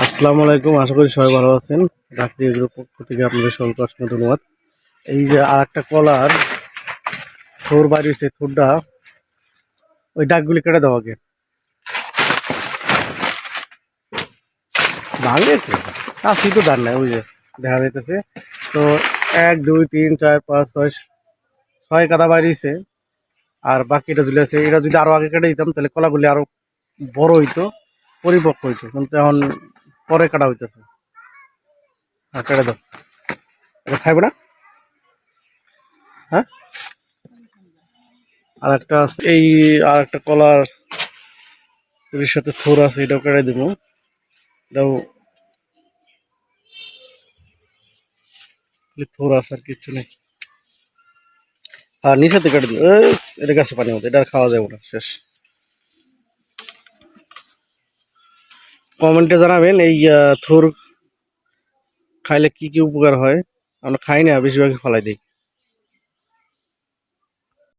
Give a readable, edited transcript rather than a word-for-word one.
আসসালামু আলাইকুম, আশা করি সবাই ভালো আছেন। রাত্রি এগুলোর পক্ষ থেকে আপনাদের সকলকে অসংখ্য ধন্যবাদ। এই যে আর একটা কলার থোর বাড়িছে, থোরটা ওই ডাকগুলি কেটে দেওয়া আগে ভাঙে কাশি তো দাঁড় নাই, ওই যে দেখা যাইতেছে। তো 1 2 3 4 5 6 6 কাদা বাড়িছে, আর বাকিটা ঝুলে আছে। এটা যদি আরো আগে কেটে দিতাম তাহলে কলাগুলি আরো বড় হইতো, পরিপক্ক হইতো, কিন্তু এখন পরে কাটা হইতেছে। আর কেটে দাও, এটা খাইবে না। হ্যাঁ, আর একটা আছে, এই আর একটা কলার এর সাথে থোর আছে, এটাও কেটে দিব। এটাও থোর আছে, আর কিচ্ছু নেই। আর নিচেতে কেটে দিব, এটা গাছে পানি মতো, এটা আর খাওয়া যাবে না, শেষ। কমেন্টে জানাবেন এই থোর খাইলে কি কি উপকার হয়। আমরা খাই না, বেশিরভাগই ফলাই দিই।